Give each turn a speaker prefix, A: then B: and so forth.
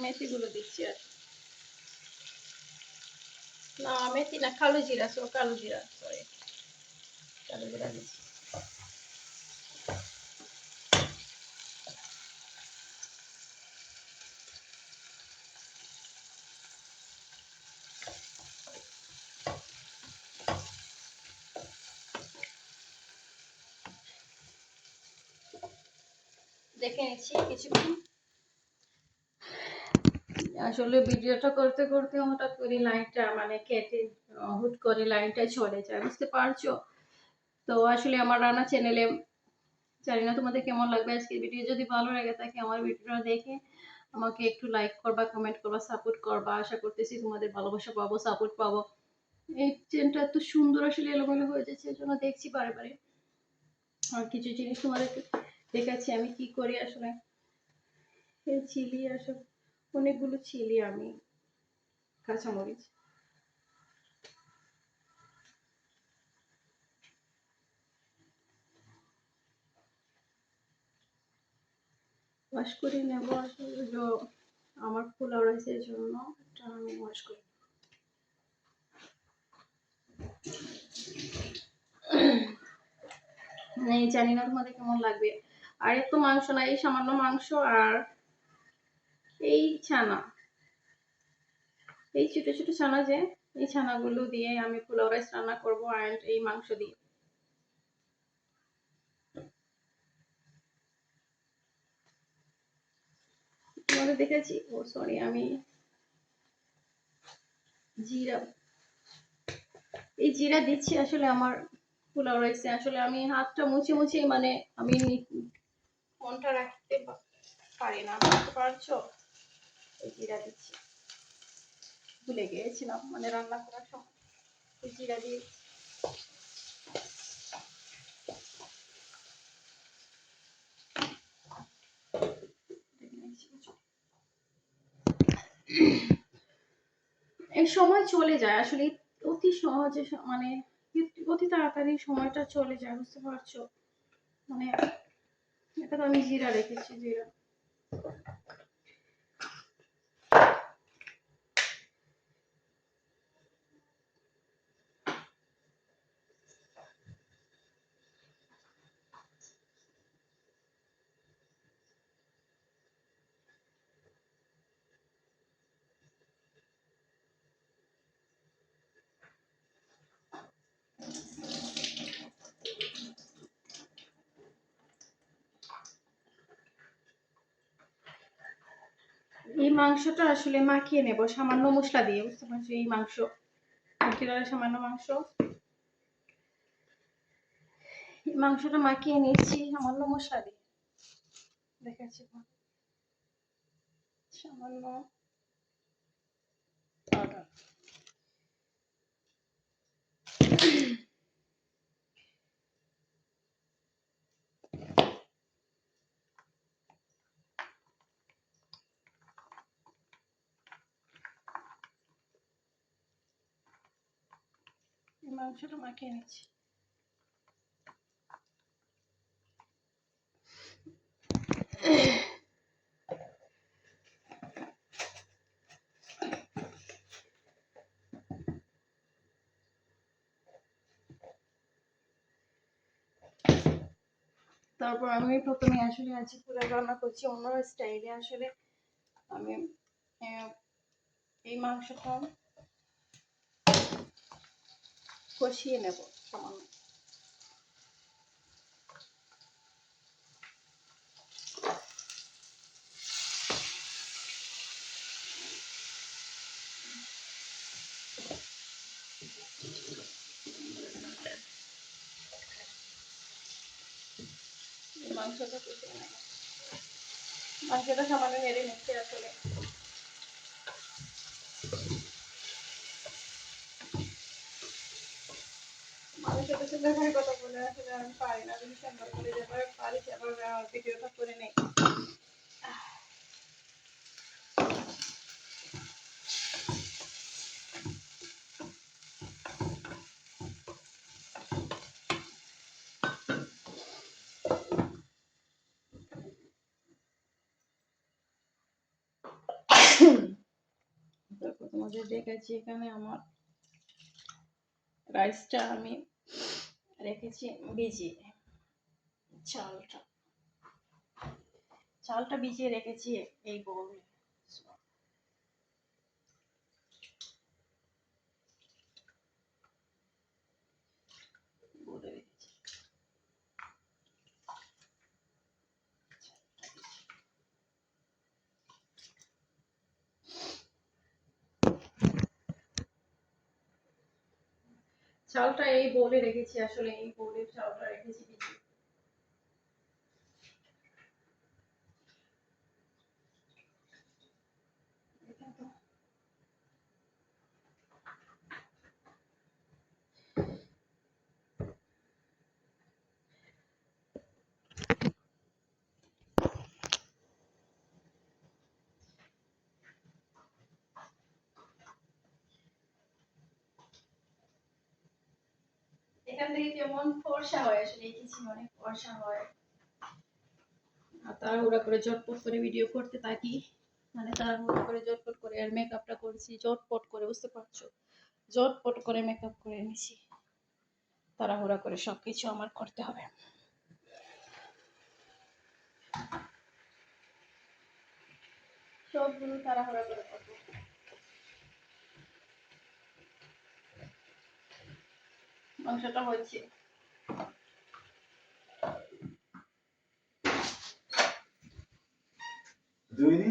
A: মেথিগুলো দিচ্ছি আর না মেথি না কালো জিরা সরি কালো জিরা দিচ্ছি। দেখে নিচ্ছি কিছুক্ষণ। আসলে ভিডিওটা করতে করতে হঠাৎ করে লাইনটা মানে কেটে হুট করে লাইনটা চলে যায়, বুঝতে পারছো? তো আসলে আমার রান্না চ্যানেলে জানি না তোমাদের কেমন লাগবে আজকের ভিডিও। যদি ভালো লাগে থাকে আমার ভিডিওটা দেখে আমাকে একটু লাইক করবা, কমেন্ট করবা, সাপোর্ট করবা। আশা করতেছি তোমাদের ভালোবাসা পাবো, সাপোর্ট পাবো। এই চেনটা এত সুন্দর আসলে এলোমেলো হয়ে যাচ্ছে, এর জন্য দেখছি বারে বারে। আর কিছু জিনিস তোমাদেরকে দেখাচ্ছি আমি কি করি আসলে। এই চিলি আসলে অনেকগুলো চিলি আমি কাঁচামরিচ ওয়াশ করে নেব। আসলে আমার পোলাও রাইসের জন্য এটা আমি ওয়াশ করি। এই জানি না তোমাদের কেমন লাগবে। আর এত মাংস না, এই সামান্য মাংস আর এই ছানা, এই ছোট ছোট ছানা যে, এই ছানাগুলো দিয়ে আমি পোলাও রাইস রান্না করবো আর এই মাংস দিয়ে। তোমাদের দেখেছি, ও সরি, আমি জিরা, এই জিরা দিচ্ছি আসলে আমার পোলাও রাইসে। আসলে আমি হাতটা মুছে মুছে মানে আমি মনটা রাখতে পারি না, বুঝতে পারছো? এই জিরা দিচ্ছি, ভুলে গিয়েছিলাম মানে রান্না করার সময় এই জিরা দিয়ে। এই সময় চলে যায় আসলে অতি সহজে, মানে অতি তাড়াতাড়ি সময়টা চলে যায়, বুঝতে পারছো? মানে এটা তো আমি জিরা রেখেছি, জিরা। এই মাংসটা আসলে মাখিয়ে নেব সামান্য মশলা দিয়ে, বুঝতে পারছো? এই মাংস সামান্য মাংসটা মাখিয়ে নিচ্ছি সামান্য মশলা দিয়ে। দেখাচ্ছি সামান্য পাউডার। মাংসটা মাখিয়ে নিচ্ছি। তারপর আমি প্রথমে আসলে আজকে পুরো রান্না করছি অন্য স্টাইলে। আসলে আমি এই মাংসটা কষিয়ে নেব সামান্য। মাংসটা কষিয়ে নেব, মাংসটা সামান্য নেড়ে নিচ্ছে আসলে। মানুষের সাথে যেভাবে কথা বলে আসলে আমি পারি না, যদি সুন্দর করে যেভাবে পারি সেভাবে আমার ভিডিওটা করে নেই। তোমাদের দেখাচ্ছি। এখানে আমার রাইসটা আমি রেখেছি ভিজিয়ে, চালটা চালটা ভিজিয়ে রেখেছি এই বউলে। বলে রেখেছি। চালটা এই বলে রেখেছি, আসলে এই বলে চালটা রেখেছি ভিজিয়ে। এখান থেকে কেমন ফর্সা হয়, আসলে দেখেছি অনেক ফর্সা হয়। আর তাড়াহুড়া করে ঝটপট করে ভিডিও করতে থাকি, মানে তাড়াহুড়া করে ঝটপট করে আর মেকআপটা করছি ঝটপট করে, বুঝতে পারছো, ঝটপট করে মেকআপ করে নিছি। তাড়াহুড়া করে সবকিছু আমার করতে হবে। সবগুলো তাড়াহুড়া করে করবো। মাংসটা হচ্ছে।